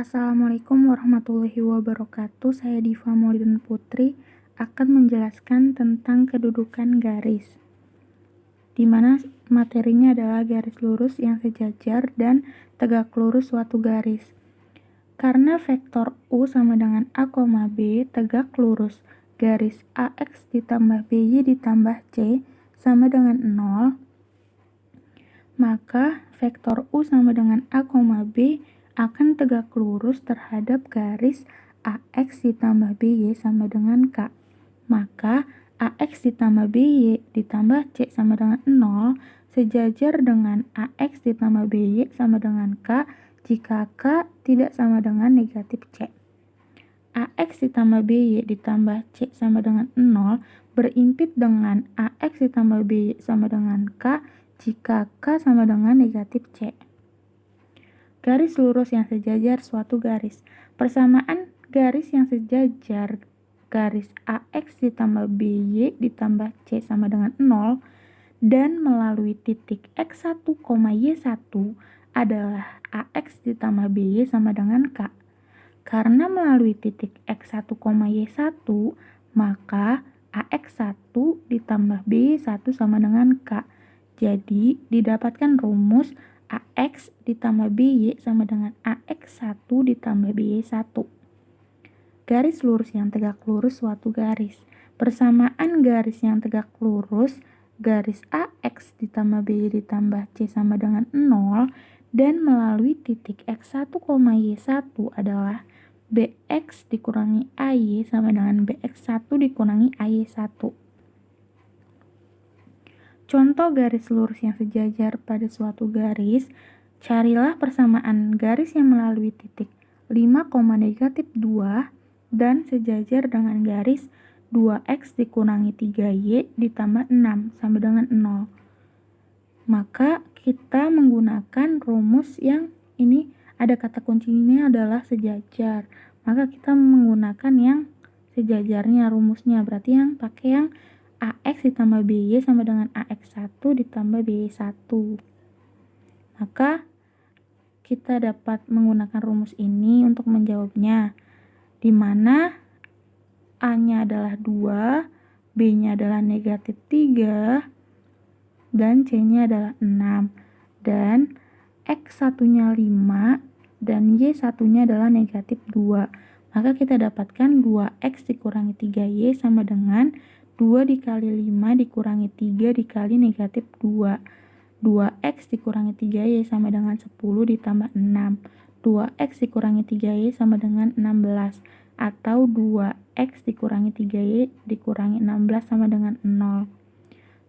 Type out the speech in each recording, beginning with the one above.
Assalamualaikum warahmatullahi wabarakatuh. Saya Diva Maulidin Putri akan menjelaskan tentang kedudukan garis, di mana materinya adalah garis lurus yang sejajar dan tegak lurus suatu garis. Karena vektor U sama dengan A, B tegak lurus garis AX ditambah BY ditambah C sama dengan 0, maka vektor U sama dengan A, B akan tegak lurus terhadap garis AX ditambah BY sama dengan K. Maka AX ditambah BY ditambah C sama dengan 0 sejajar dengan AX ditambah BY sama dengan K jika K tidak sama dengan negatif C. AX ditambah BY ditambah C sama dengan 0 berimpit dengan AX ditambah BY sama dengan K jika K sama dengan negatif C. Garis lurus yang sejajar suatu garis. Persamaan garis yang sejajar garis AX ditambah BY ditambah C sama dengan 0 dan melalui titik X1, Y1 adalah AX ditambah BY sama dengan K. Karena melalui titik X1, Y1, maka AX1 ditambah BY1 sama dengan K. Jadi, didapatkan rumus AX ditambah BY sama dengan AX1 ditambah BY1. Garis lurus yang tegak lurus suatu garis. Persamaan garis yang tegak lurus, garis AX ditambah BY ditambah C sama dengan 0, dan melalui titik X1, Y1 adalah BX dikurangi AY sama dengan BX1 dikurangi AY1. Contoh garis lurus yang sejajar pada suatu garis, carilah persamaan garis yang melalui titik 5, -2 dan sejajar dengan garis 2X dikurangi 3Y ditambah 6 sama dengan 0. Maka kita menggunakan rumus yang ini ada kata kuncinya adalah sejajar. Maka kita menggunakan yang sejajarnya rumusnya, berarti yang pakai yang AX ditambah BY sama dengan AX1 ditambah BY1. Maka kita dapat menggunakan rumus ini untuk menjawabnya, di mana A-nya adalah 2, B-nya adalah negatif 3, dan C-nya adalah 6. Dan X1-nya 5, dan Y1-nya adalah negatif 2. Maka kita dapatkan 2X dikurangi 3Y sama dengan 2 dikali 5 dikurangi 3 dikali negatif 2. 2X dikurangi 3Y sama dengan 10 ditambah 6. 2X dikurangi 3Y sama dengan 16. Atau 2X dikurangi 3Y dikurangi 16 sama dengan 0.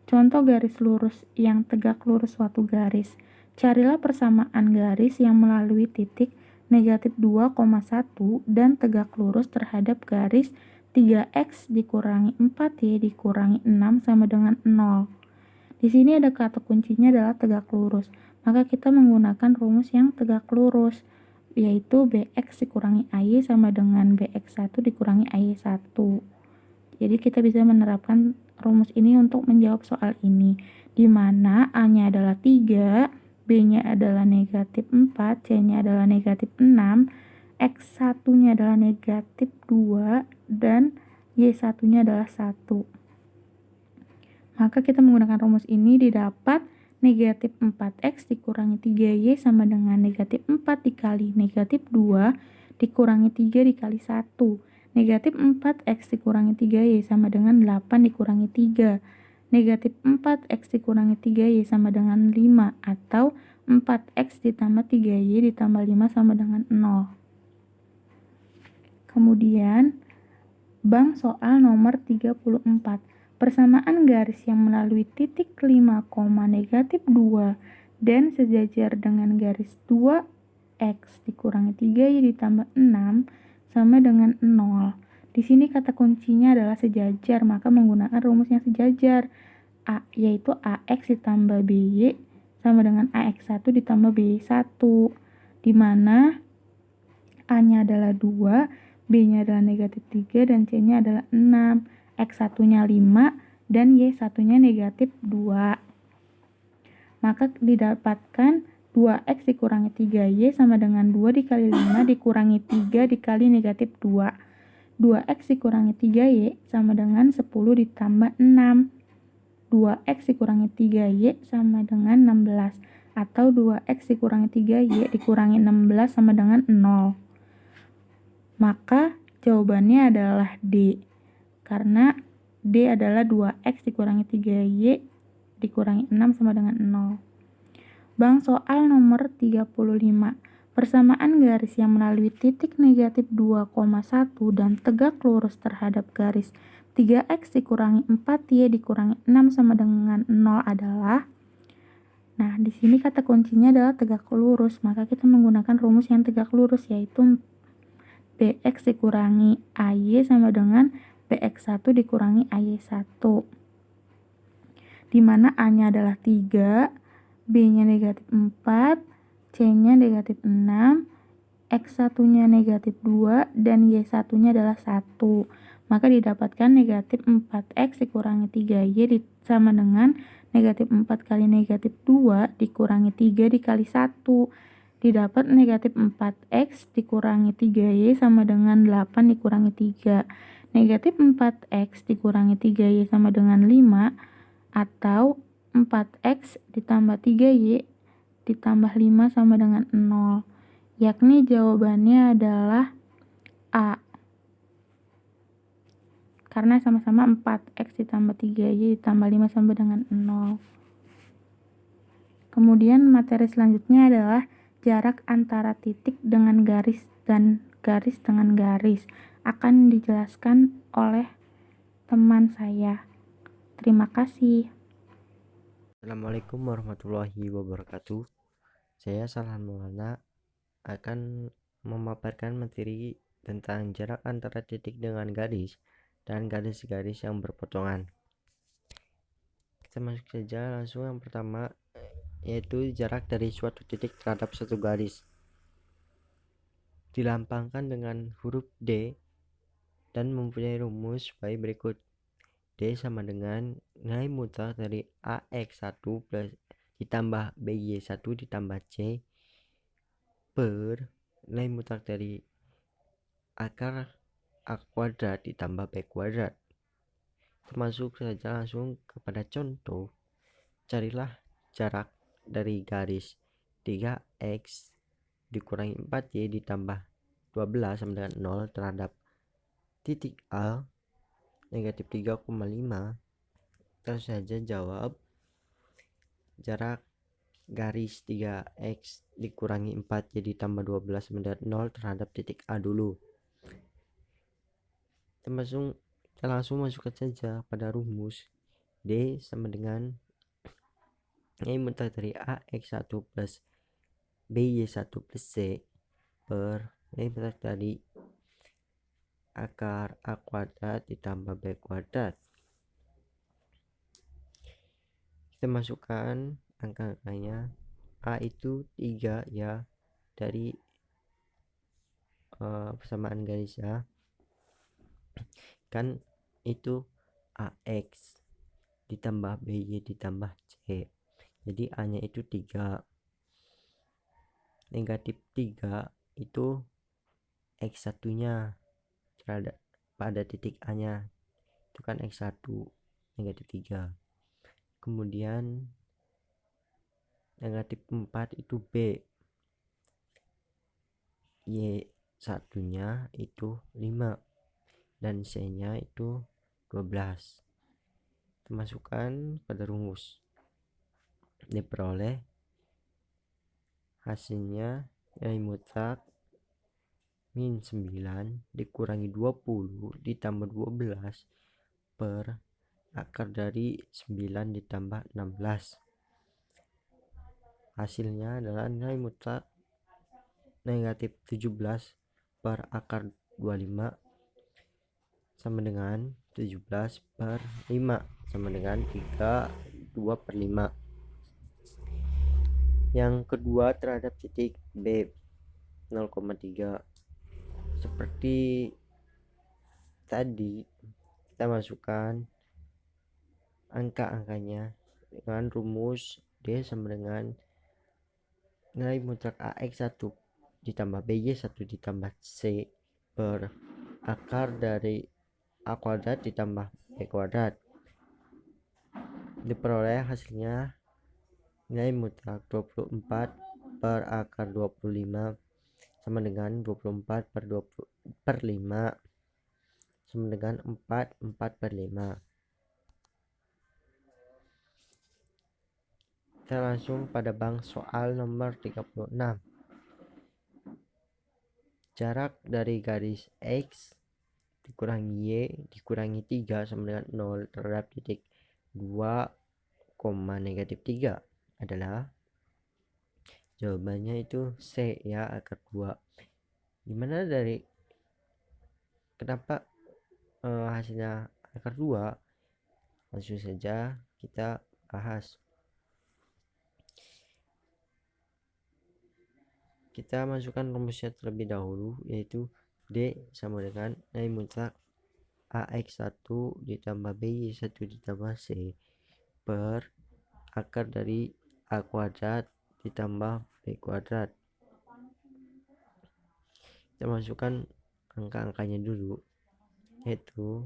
Contoh garis lurus yang tegak lurus suatu garis. Carilah persamaan garis yang melalui titik negatif 2,1 dan tegak lurus terhadap garis 3X dikurangi 4Y dikurangi 6 sama dengan 0. Di sini ada kata kuncinya adalah tegak lurus. Maka kita menggunakan rumus yang tegak lurus, yaitu BX dikurangi AY sama dengan BX1 dikurangi AY1. Jadi kita bisa menerapkan rumus ini untuk menjawab soal ini, di mana A-nya adalah 3, B-nya adalah negatif 4, C-nya adalah negatif 6, X1-nya adalah negatif 2, dan Y1-nya adalah 1. Maka kita menggunakan rumus ini didapat negatif 4X dikurangi 3Y sama dengan negatif 4 dikali negatif 2 dikurangi 3 dikali 1. Negatif 4X dikurangi 3Y sama dengan 8 dikurangi 3. Negatif 4X dikurangi 3Y sama dengan 5, atau 4X ditambah 3Y ditambah 5 sama dengan 0. Kemudian, bank soal nomor 34. Persamaan garis yang melalui titik 5, negatif 2 dan sejajar dengan garis 2X dikurangi 3Y ditambah 6 sama dengan 0. Di sini kata kuncinya adalah sejajar, maka menggunakan rumus yang sejajar, yaitu AX ditambah BY sama dengan AX1 ditambah BY1, di mana A-nya adalah 2, B-nya adalah negatif 3, dan C-nya adalah 6, X1-nya 5, dan Y1-nya negatif 2. Maka didapatkan 2x dikurangi 3y sama dengan 2 dikali 5 dikurangi 3 dikali negatif 2. 2x dikurangi 3y sama dengan 10 ditambah 6. 2x dikurangi 3y sama dengan 16. Atau 2x dikurangi 3y dikurangi 16 sama dengan 0. Maka jawabannya adalah D. Karena D adalah 2x dikurangi 3y dikurangi 6 sama dengan 0. Bang, soal nomor 35. Persamaan garis yang melalui titik negatif 2,1 dan tegak lurus terhadap garis 3x dikurangi 4y dikurangi 6 sama dengan 0 adalah. Nah, di sini kata kuncinya adalah tegak lurus, maka kita menggunakan rumus yang tegak lurus, yaitu bx dikurangi ay sama dengan bx1 dikurangi ay1. Di mana a-nya adalah 3, B-nya negatif 4, C-nya negatif 6, X1-nya negatif 2, dan Y1-nya adalah 1. Maka didapatkan negatif 4X dikurangi 3Y sama dengan negatif 4 kali negatif 2 dikurangi 3 dikali 1. Didapat negatif 4X dikurangi 3Y sama dengan 8 dikurangi 3. Negatif 4X dikurangi 3Y sama dengan 5, atau 4x ditambah 3y ditambah 5 sama dengan 0. Yakni jawabannya adalah A. Karena sama-sama 4x ditambah 3y ditambah 5 sama dengan 0. Kemudian materi selanjutnya adalah jarak antara titik dengan garis dan garis dengan garis. Akan dijelaskan oleh teman saya. Terima kasih. Assalamualaikum warahmatullahi wabarakatuh. Saya Salhan Maulana akan memaparkan materi tentang jarak antara titik dengan garis dan garis-garis yang berpotongan. Kita masuk saja langsung. Yang pertama yaitu jarak dari suatu titik terhadap satu garis. Dilambangkan dengan huruf D dan mempunyai rumus sebagai berikut. D sama dengan nilai mutlak dari AX1 plus ditambah BY1 ditambah C per nilai mutlak dari akar A kuadrat ditambah B kuadrat. Termasuk saja langsung kepada contoh. Carilah jarak dari garis 3x dikurangi 4y ditambah 12 sama dengan 0 terhadap titik A negatif 3,5. Terus saja jawab jarak garis 3x dikurangi 4y ditambah 12 sama dengan 0 terhadap titik A dulu. Kita langsung masukkan saja pada rumus. D sama dengan nilai mutlak dari AX1 plus BY1 plus C per nilai mutlak dari akar A kuadrat ditambah B kuadrat. Kita masukkan angka-angkanya. A itu 3 ya, dari persamaan garis ya, kan itu AX ditambah BY ditambah C, jadi A nya itu 3. Negatif 3 itu X1 nya pada titik A nya, itu kan X1 negatif 3. Kemudian negatif 4 itu B, Y1 nya itu 5 dan C nya itu 12. Masukkan pada rumus, diperoleh hasilnya nilai mutlak min 9 dikurangi 20 ditambah 12 per akar dari 9 ditambah 16. Hasilnya adalah nilai mutlak negatif 17 per akar 25 sama dengan 17 per 5 sama dengan 32 per 5. Yang kedua terhadap titik B 0,3. Seperti tadi, kita masukkan angka-angkanya dengan rumus D sama dengan nilai mutlak AX1 ditambah BY1 ditambah C per akar dari A kuadrat ditambah B kuadrat. Diperoleh hasilnya nilai mutlak 24 per akar 25 sama dengan 24 per 5 sama dengan 4 per 5. Kita langsung pada bank soal nomor 36. Jarak dari garis X dikurangi Y dikurangi 3 sama dengan 0 terhadap titik 2, negatif 3 adalah jawabannya itu C ya, akar 2. Dimana dari kenapa hasilnya akar 2? Langsung saja kita bahas. Kita masukkan rumusnya terlebih dahulu, yaitu D sama dengan nilai mutlak AX1 ditambah BY1 ditambah C per akar dari A kuadrat ditambah B kuadrat. Kita masukkan angka-angkanya dulu, yaitu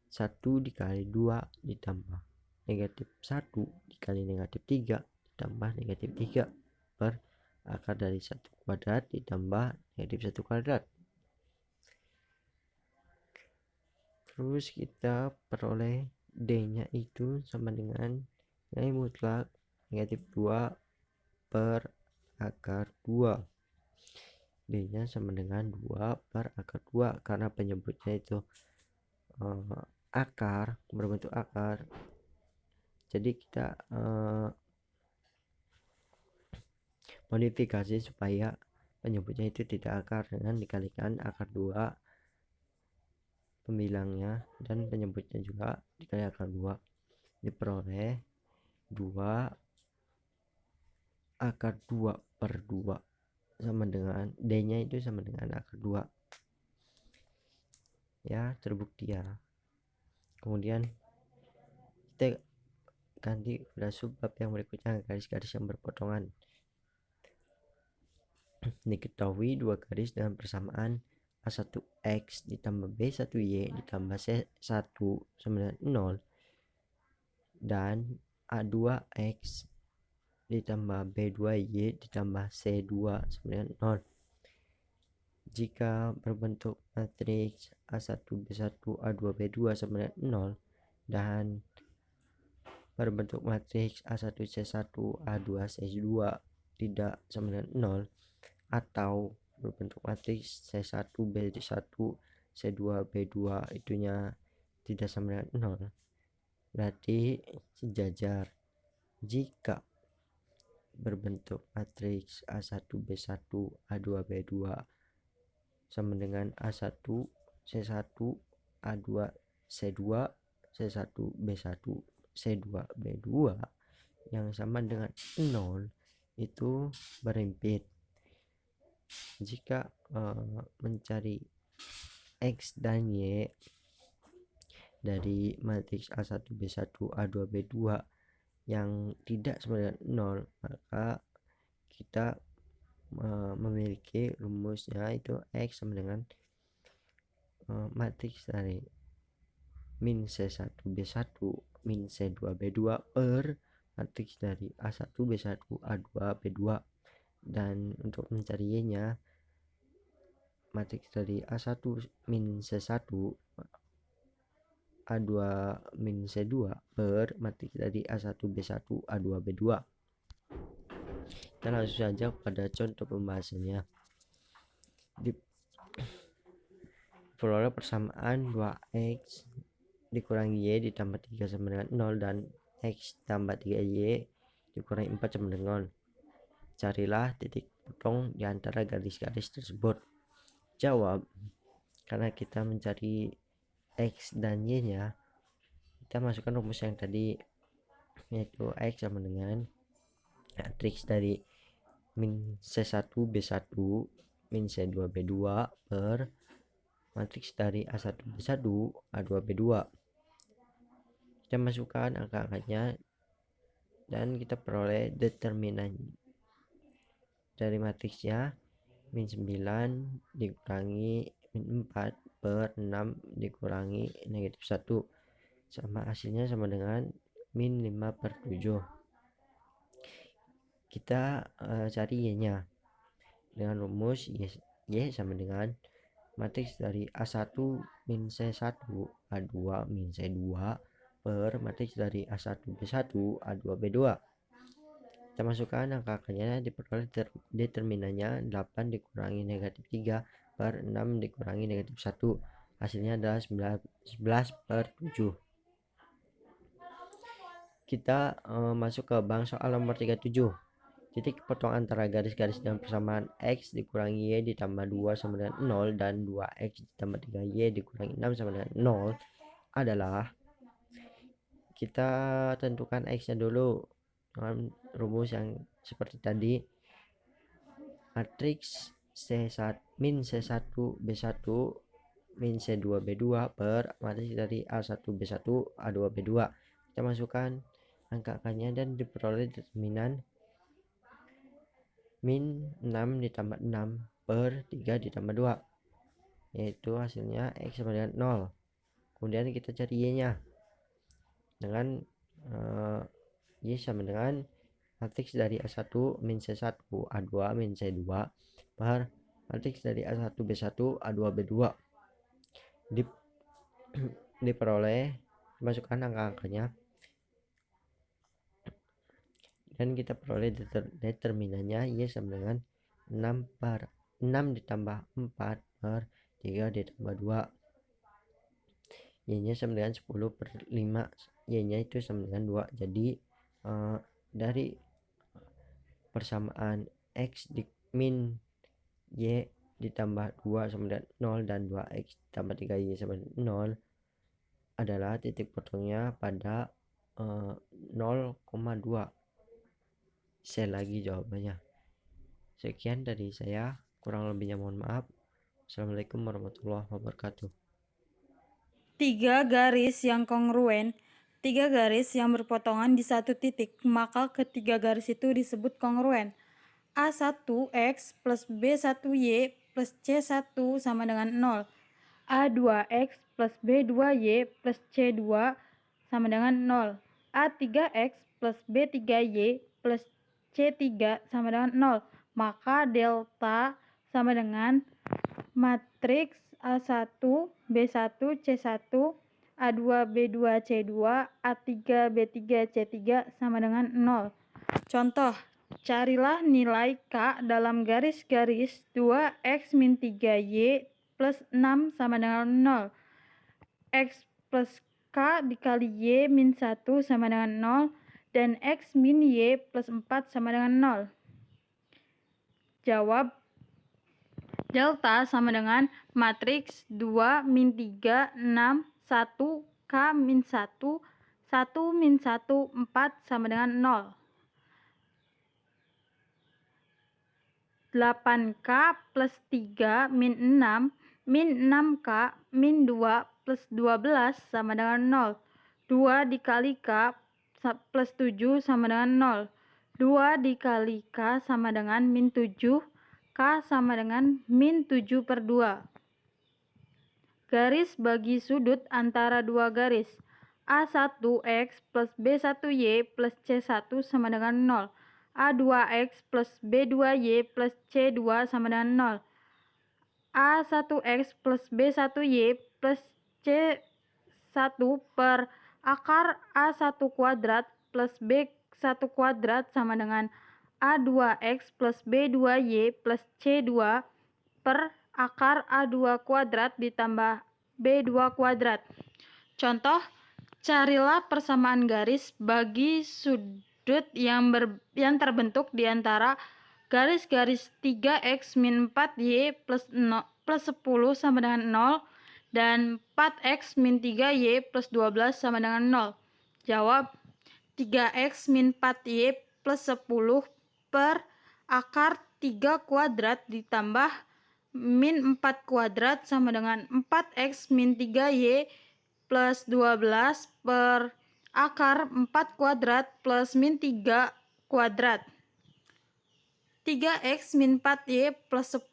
1 dikali 2 ditambah negatif 1 dikali negatif 3 ditambah negatif 3 per akar dari 1 kuadrat ditambah negatif 1 kuadrat. Terus kita peroleh D-nya itu sama dengan nilai mutlak negatif 2 per akar 2. D-nya sama dengan 2 per akar 2 karena penyebutnya itu akar, berbentuk akar. Jadi kita modifikasi supaya penyebutnya itu tidak akar dengan dikalikan akar 2 pembilangnya dan penyebutnya juga dikali akar 2. Diperoleh 2 akar 2 per 2 sama dengan D-nya itu sama dengan akar 2 ya, terbukti ya. Kemudian kita ganti pada subbab yang berikutnya, garis-garis yang berpotongan. Diketahui dua garis dengan persamaan A1X ditambah B1Y ditambah C1 sama dengan 0 dan A2X ditambah B2Y ditambah C2 sama dengan 0. Jika berbentuk matriks A1 B1 A2 B2 sama dengan 0 dan berbentuk matriks A1 C1 A2 C2 tidak sama dengan 0 atau berbentuk matriks C1 B1 C2 B2 itunya tidak sama dengan 0, berarti sejajar. Jika berbentuk matriks A1 B1 A2 B2 sama dengan A1 C1 A2 C2 C1 B1 C2 B2 yang sama dengan 0 itu berimpit. Jika mencari X dan Y dari matriks A1 B1 A2 B2 yang tidak sama dengan 0, maka kita memiliki rumusnya itu X sama dengan matriks dari min C1 B1 min C2 B2 per matriks dari A1 B1 A2 B2. Dan untuk mencari Y-nya, matriks dari A1 min C1 A2 min C2 per matriks dari A1 B1 A2 B2. Kita langsung saja pada contoh pembahasannya. Diperoleh persamaan 2X dikurangi Y ditambah 3 sama dengan 0 dan X tambah 3Y dikurangi 4 sama dengan 0. Carilah titik potong di antara garis-garis tersebut. Jawab, karena kita mencari X dan Y nya, kita masukkan rumus yang tadi, yaitu X sama dengan matriks dari min C1 B1 min C2 B2 per matriks dari A1 B1 A2 B2. Kita masukkan angka-angkanya dan kita peroleh determinan dari matriksnya min 9 dikurangi min 4 per 6 dikurangi negatif 1 sama hasilnya sama dengan min 5 per 7. Kita cari Y nya dengan rumus Y sama dengan matriks dari A1 min C1 A2 min C2 per matriks dari A1 B1 A2 B2. Kita masukkan angka-angkanya, diperoleh determinannya 8 dikurangi negatif 3 per 6 dikurangi negatif 1. Hasilnya adalah 11 per 7. Kita masuk ke bank soal nomor 37. Titik potong antara garis-garis dengan persamaan X dikurangi Y ditambah 2 sama dengan 0 dan 2X ditambah 3Y dikurangi 6 sama dengan 0 adalah, kita tentukan X nya dulu dengan rumus yang seperti tadi, matriks C1 min C1 B1 min C2 B2 per matriks dari A1 B1 A2 B2. Kita masukkan angka-angkanya dan diperoleh determinan min 6 ditambah 6 per 3 ditambah 2, yaitu hasilnya X sama dengan 0. Kemudian kita cari Y nya dengan Y sama dengan matriks dari A1 min C1 A2 min C2 per matriks dari A1 B1 A2 B2. Diperoleh, masukkan angka-angkanya dan kita peroleh determinannya Y sama dengan 6 ditambah 4 per 3 ditambah 2, Y nya sama dengan 10 per 5, Y nya itu sama dengan 2. Jadi dari persamaan X min Y ditambah 2 sama dengan 0 dan 2X ditambah 3Y sama dengan 0 adalah titik potongnya pada 0,2. Saya lagi jawabannya. Sekian dari saya, kurang lebihnya mohon maaf. Assalamualaikum warahmatullahi wabarakatuh. 3 garis yang kongruen, 3 garis yang berpotongan di satu titik, maka ketiga garis itu disebut kongruen. A1X plus B1Y plus C1 sama dengan 0. A2X plus B2Y plus C2 sama dengan 0. A3X plus B3Y plus C3 sama dengan 0. Maka delta sama dengan matriks A1 B1 C1 A2 B2 C2 A3 B3 C3 sama dengan 0. Contoh, carilah nilai K dalam garis-garis 2X min 3Y plus 6 sama dengan 0. X plus K dikali Y min 1 sama dengan 0 dan X min Y plus 4 sama dengan 0. Jawab, delta sama dengan matriks 2 min 3 6 1 K min 1 1 min 1 4 sama dengan 0. 8K plus 3 min 6 min 6K min 2 plus 12 sama dengan 0. 2 dikali K plus 7 sama dengan 0. 2 dikali K sama dengan min 7. K sama dengan min 7 per 2. Garis bagi sudut antara dua garis. A1X plus B1Y plus C1 sama dengan 0. A2X plus B2Y plus C2 sama dengan 0. A1X plus B1Y plus C1 per akar A1 kuadrat plus B1 kuadrat sama dengan A2X plus B2Y plus C2 per akar A2 kuadrat ditambah B2 kuadrat. Contoh, carilah persamaan garis bagi sudut yang terbentuk di antara garis-garis 3X min 4Y plus 10 sama dengan 0 dan 4X min 3Y plus 12 sama dengan 0. Jawab, 3X min 4Y plus 10 per akar 3 kuadrat ditambah min 4 kuadrat sama dengan 4X min 3Y plus 12 per akar 4 kuadrat plus min 3 kuadrat. 3x min 4y plus 10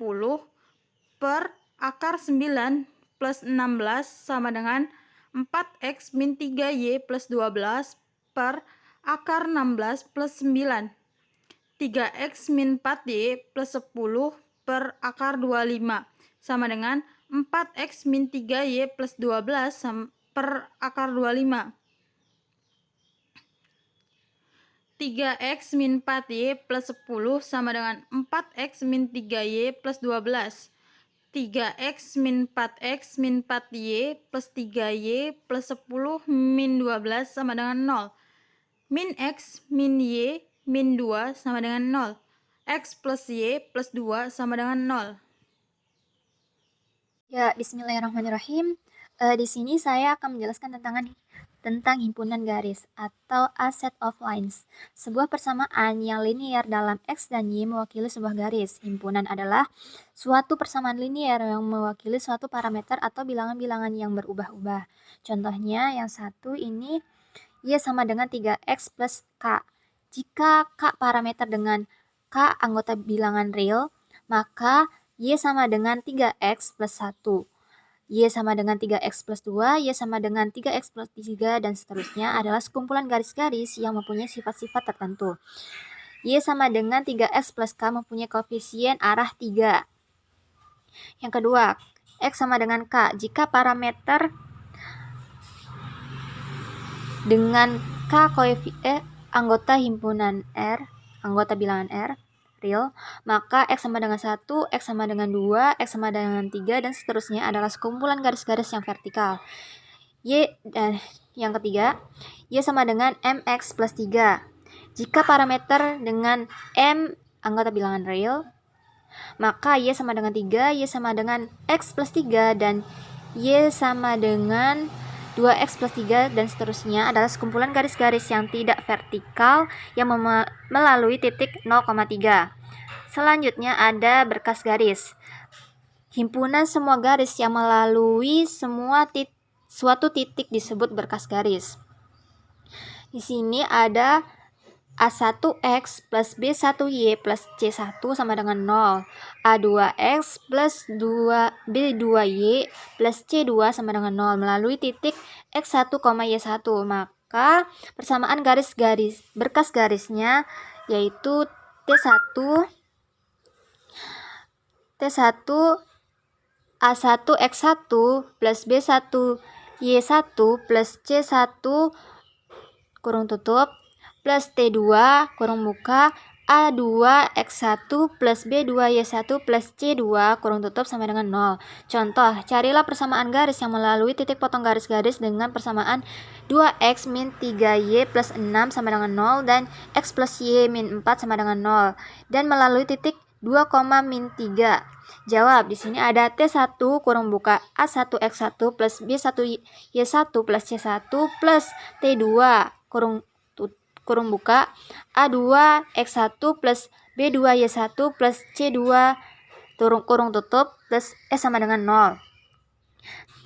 per akar 9 plus 16 sama dengan 4x min 3y plus 12 per akar 16 plus 9. 3x min 4y plus 10 per akar 25 sama dengan 4x min 3y plus 12 per akar 25. 3x min 4y plus 10 sama dengan 4x min 3y plus 12. 3x min 4x min 4y plus 3y plus 10 min 12 sama dengan 0. Min x min y min 2 sama dengan 0. X plus y plus 2 sama dengan 0. Ya, bismillahirrahmanirrahim. Di sini saya akan menjelaskan tentang himpunan garis atau a set of lines. Sebuah persamaan yang linier dalam X dan Y mewakili sebuah garis. Himpunan adalah suatu persamaan linier yang mewakili suatu parameter atau bilangan-bilangan yang berubah-ubah. Contohnya yang satu ini Y sama dengan 3X plus K. Jika K parameter dengan K anggota bilangan real, maka Y sama dengan 3X plus 1. Y sama dengan 3X plus 2, Y sama dengan 3X plus 3, dan seterusnya adalah sekumpulan garis-garis yang mempunyai sifat-sifat tertentu. Y sama dengan 3X plus K mempunyai koefisien arah 3. Yang kedua, X sama dengan K. Jika parameter dengan K anggota himpunan R, anggota bilangan R, real, maka X sama dengan 1, X sama dengan 2, X sama dengan 3, dan seterusnya adalah sekumpulan garis-garis yang vertikal. Yang ketiga, Y sama dengan MX plus 3. Jika parameter dengan M anggota bilangan real, maka Y sama dengan 3, Y sama dengan X plus 3, dan Y sama dengan 2X plus 3, dan seterusnya adalah sekumpulan garis-garis yang tidak vertikal yang melalui titik 0,3. Selanjutnya ada berkas garis. Himpunan semua garis yang melalui suatu titik disebut berkas garis. Di sini ada A1X plus B1Y plus C1 sama dengan 0. A2X plus B2Y plus C2 sama dengan 0 melalui titik X1, Y1. Maka persamaan garis-garis berkas garisnya yaitu T1 A1X1 plus B1Y1 plus C1 kurung tutup plus T2 kurung buka A2X1 plus B2Y1 plus C2 kurung tutup sama dengan 0. Contoh, carilah persamaan garis yang melalui titik potong garis-garis dengan persamaan 2X min 3Y plus 6 sama dengan 0 dan X plus Y min 4 sama dengan 0 dan melalui titik 2, min 3. Jawab, di sini ada T1 kurung buka A1X1 plus B1Y1 plus C1 plus T2 kurung buka A2X1 plus B2Y1 plus C2 kurung tutup plus sama dengan 0.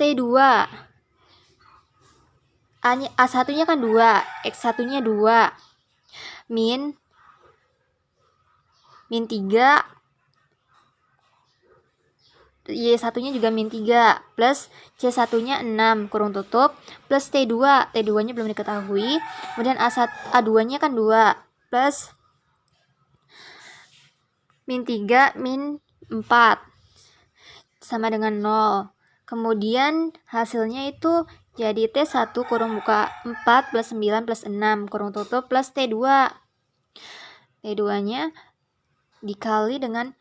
T2 A1-nya kan 2, X1-nya 2, min 3, Y1-nya juga min 3, plus C1-nya 6, kurung tutup, plus T2, T2-nya belum diketahui, kemudian A2-nya kan 2, plus min 3, min 4, sama dengan 0. Kemudian hasilnya itu jadi T1 kurung buka 4 plus 9 plus 6, kurung tutup, plus T2. T2-nya dikali dengan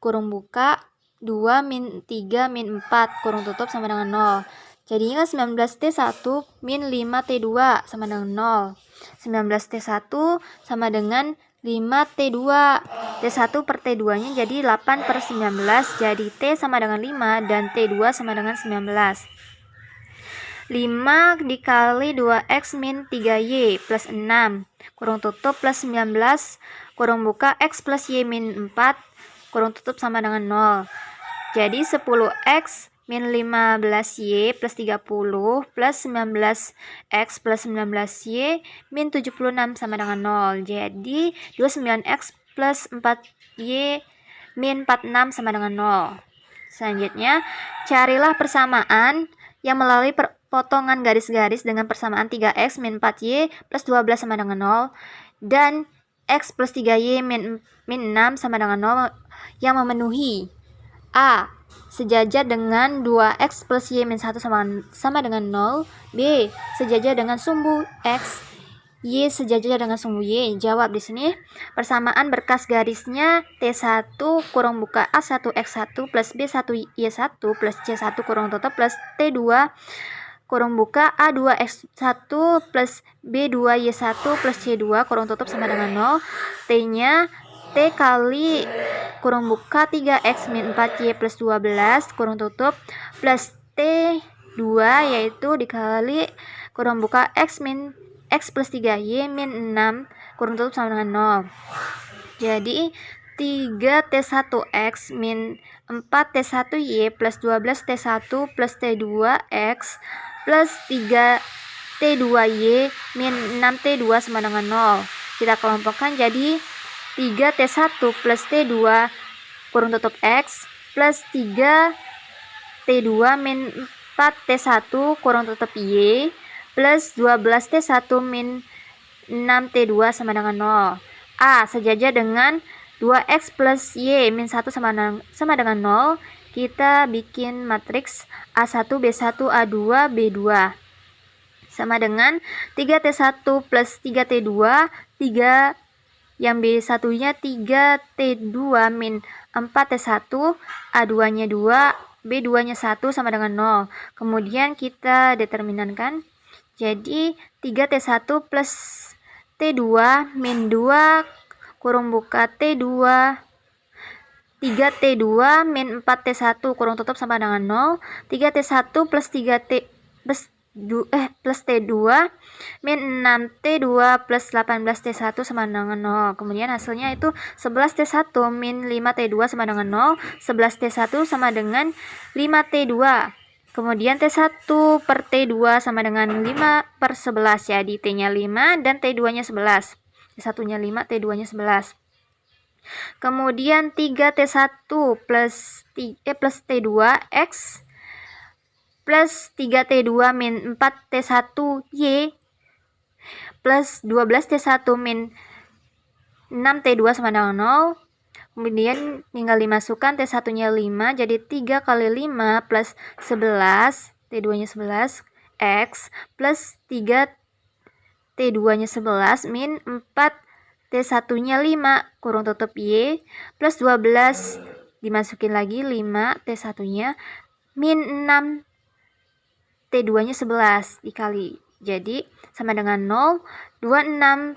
kurung buka 2 min 3 min 4 kurung tutup sama dengan 0. Jadinya 19T1 min 5T2 sama dengan 0. 19T1 sama dengan 5T2. T1 per T2-nya jadi 8 per 19. Jadi T sama dengan 5 dan T2 sama dengan 19. 5 dikali 2X min 3Y plus 6 kurung tutup plus 19 kurung buka X plus Y min 4 kurung tutup sama dengan 0. Jadi 10X min 15Y plus 30 plus 19X plus 19Y min 76 sama dengan 0. Jadi 29X plus 4Y min 46 sama dengan 0. Selanjutnya, carilah persamaan yang melalui potongan garis-garis dengan persamaan 3X min 4Y plus 12 sama dengan 0 dan X plus 3Y min 6 sama dengan 0 yang memenuhi A. Sejajar dengan 2X plus Y min 1 sama dengan 0. B. Sejajar dengan sumbu X. Y sejajar dengan sumbu Y. Jawab di sini. Persamaan berkas garisnya T1 kurung buka A1 X1 plus B1 Y1 plus C1 kurung tutup plus T2 kurung buka A2 X1 plus B2 Y1 plus C2 kurung tutup sama dengan 0. T-nya T kali kurung buka 3X min 4Y plus 12 kurung tutup plus T2 yaitu dikali kurung buka X plus 3Y min 6 kurung tutup sama dengan 0. Jadi 3T1X min 4T1Y plus 12T1 plus T2X plus 3T2Y min 6T2 sama dengan 0. Kita kelompokkan jadi 3T1 plus T2 kurung tutup X plus 3T2 min 4T1 kurung tutup Y plus 12T1 min 6T2 sama dengan 0. A. Sejajar dengan 2X plus Y min 1 sama dengan 0. Kita bikin matriks A1, B1, A2, B2 sama dengan 3T1 plus 3T2, 3 yang B1 nya 3T2 min 4T1, A2 nya 2, B2 nya 1 sama dengan 0. Kemudian kita determinankan. Jadi 3T1 plus T2 min 2 kurung buka T2 3T2 min 4T1 kurung tutup sama dengan 0. 3T1 plus 3T plus T2 min 6T2 plus 18T1 sama dengan 0. Kemudian hasilnya itu 11T1 min 5T2 sama dengan 0. 11T1 sama dengan 5T2. Kemudian T1 per T2 sama dengan 5 per 11. Jadi T-nya 5 dan T2 nya 11. T1 nya 5, T2 nya 11. Kemudian 3T1 plus T2 X plus 3T2 min 4T1 Y plus 12T1 min 6T2 sama dengan 0. Kemudian tinggal dimasukkan T1 nya 5 jadi 3 kali 5 plus 11 T2 nya 11 X plus 3 T2 nya 11 min 4 T1 nya 5 kurung tutup Y plus 12 dimasukin lagi 5 T1 nya min 6 T2 nya 11 dikali. Jadi sama dengan 0. 26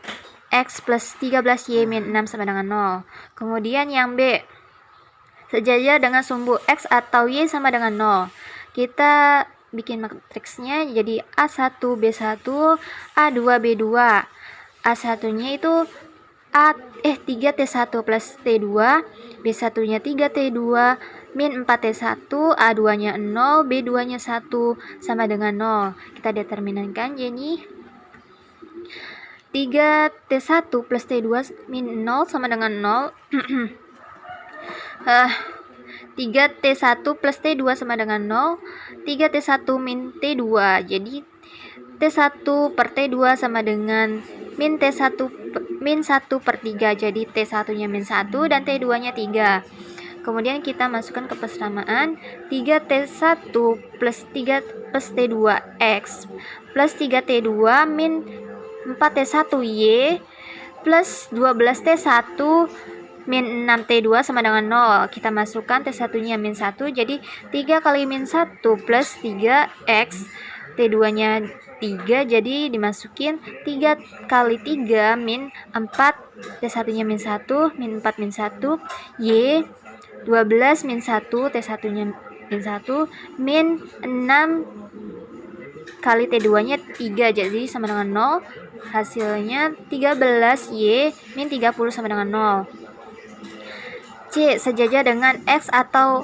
X plus 13Y min 6 sama dengan 0. Kemudian yang B. Sejajar dengan sumbu X atau Y sama dengan 0. Kita bikin matriksnya jadi A1, B1, A2, B2. A1 nya itu 3T1 plus T2, B1 nya 3T2 min 4T1, A2 nya 0, B2 nya 1 sama dengan 0. Kita determinankan jadi 3T1 plus T2 min 0 sama dengan 0. 3T1 plus T2 sama dengan 0. 3T1 min T2. Jadi T1 per T2 sama dengan min 1 per 3. Jadi T1 nya min 1 dan T2 nya 3. Kemudian kita masukkan ke persamaan 3T1 plus T2 X plus 3T2 min 4T1Y plus 12T1 min 6T2 sama dengan 0. Kita masukkan T1 nya min 1 jadi 3 kali min 1 plus 3X. T2 nya 3 jadi dimasukin 3 kali 3 min 4 T1 nya min 1 min 4 min 1 Y 12 min 1 T1 nya min 1 min 6 kali T2 nya 3 jadi sama dengan 0. Hasilnya 13Y min 30 sama dengan 0. C. Sejajar dengan X atau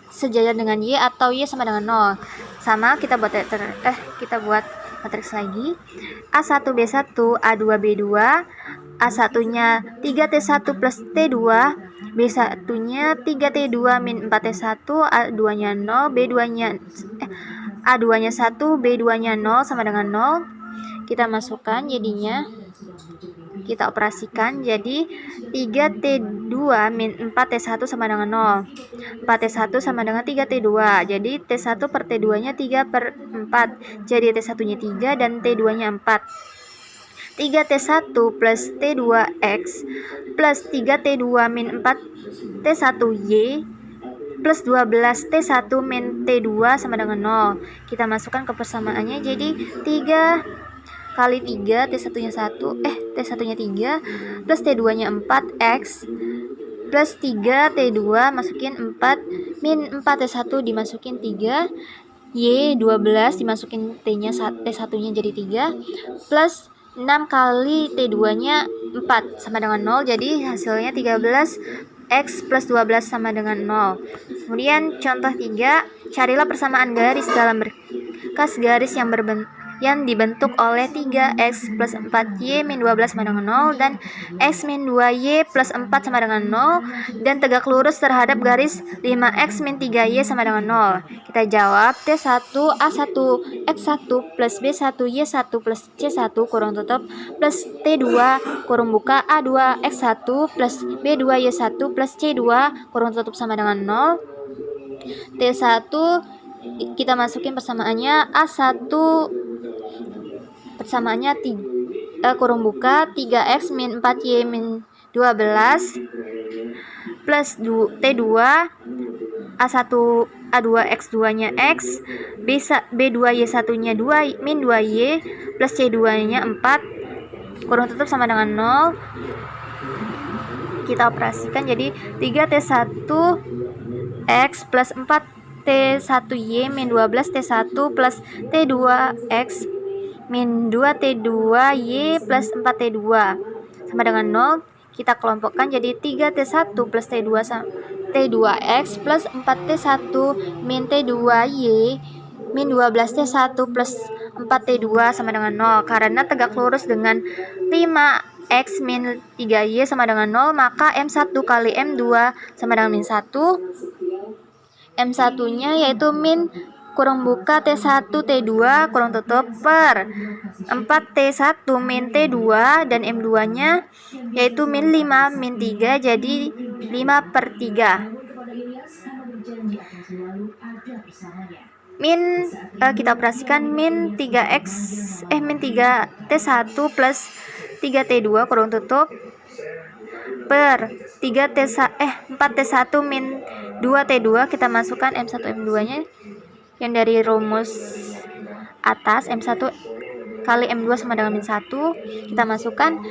sejajar dengan Y atau Y sama dengan 0. Sama kita buat matriks lagi. A1 B1 A2 B2, A1-nya 3T1 plus T2, B1-nya 3T2 min 4T1, A2-nya 0, A2-nya 1, B2-nya 0 sama dengan 0. Kita masukkan jadinya, kita operasikan jadi 3T2 min 4T1 sama dengan 0. 4T1 sama dengan 3T2, jadi T1 per T2 nya 3 per 4, jadi T1 nya 3 dan T2 nya 4. 3T1 plus T2X plus 3T2 min 4T1Y plus 12T1 min T2 sama dengan 0. Kita masukkan ke persamaannya jadi 3 kali 3 T1 nya 1 T1 nya 3 plus T2 nya 4X plus 3 T2 masukin 4 min 4T1 dimasukin 3 Y 12 dimasukin T-nya T1 nya jadi 3 plus 6 kali T2 nya 4 sama dengan 0, jadi hasilnya 13 X plus 12 sama dengan 0. Kemudian contoh 3, carilah persamaan garis dalam berkas garis yang dibentuk oleh 3X plus 4Y min 12 sama dengan 0 dan X min 2Y plus 4 sama dengan 0 dan tegak lurus terhadap garis 5X min 3Y sama dengan 0. Kita jawab T1 A1 X1 plus B1 Y1 plus C1 kurung tutup plus T2 kurung buka A2 X1 plus B2 Y1 plus C2 kurung tutup sama dengan 0. T1 kita masukin persamaannya A1 persamaannya kurung buka 3X min 4Y min 12 plus T2 A1 A2 X2 nya X B2 Y1 nya 2 min 2Y plus C2 nya 4 kurung tutup sama dengan 0. Kita operasikan jadi 3T1 X plus 4T1Y min 12 T1 plus T2X min 2T2Y plus 4T2 sama dengan 0. Kita kelompokkan jadi 3T1 plus T2X plus 4T1 min T2Y min 12T1 plus 4T2 sama dengan 0. Karena tegak lurus dengan 5X min 3Y sama dengan 0, maka M1 kali M2 sama dengan min 1. M1 nya yaitu min kurung buka T1 T2 kurung tutup per 4T1 min T2 dan M2 nya yaitu min 5 min 3 jadi 5 per 3 min kita operasikan min 3T1 plus 3T2 kurung tutup per 4T1 min 2T2 kita masukkan M1 M2 nya yang dari rumus atas M1 kali M2 sama dengan min 1 kita masukkan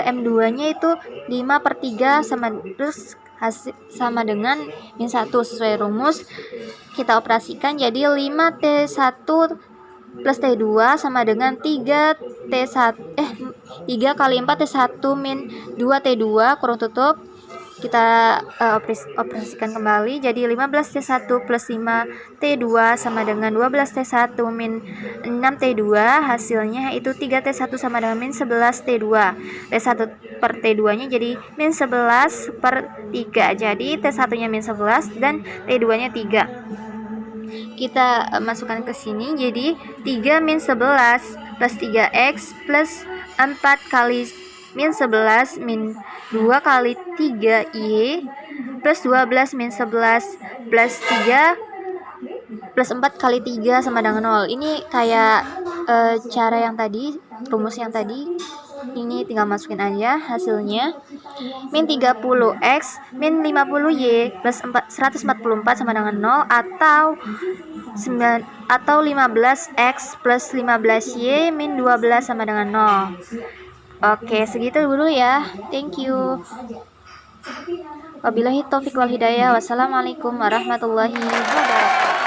M2 nya itu 5 per 3 sama dengan min 1 sesuai rumus. Kita operasikan jadi 5T1 plus T2 sama dengan 3 kali 4T1 min 2T2 kurung tutup. Kita operasikan kembali jadi 15T1 plus 5T2 sama dengan 12T1 min 6T2, hasilnya itu 3T1 sama dengan min 11T2. T1 per T2 nya jadi min 11 per 3, jadi T1 nya min 11 dan T2 nya 3. Kita masukkan ke sini jadi 3 min 11 plus 3X plus 4 kali min 11 min 2 kali 3Y plus 12 min 11 plus 3 plus 4 kali 3 sama dengan 0. Ini kayak cara yang tadi, rumus yang tadi. Ini tinggal masukin aja hasilnya. Min 30X min 50Y plus 144 sama dengan 0 atau 15X plus 15Y min 12 sama dengan 0. Oke, segitu dulu ya. Thank you. Wabillahi taufiq wal hidayah. Wassalamualaikum warahmatullahi wabarakatuh.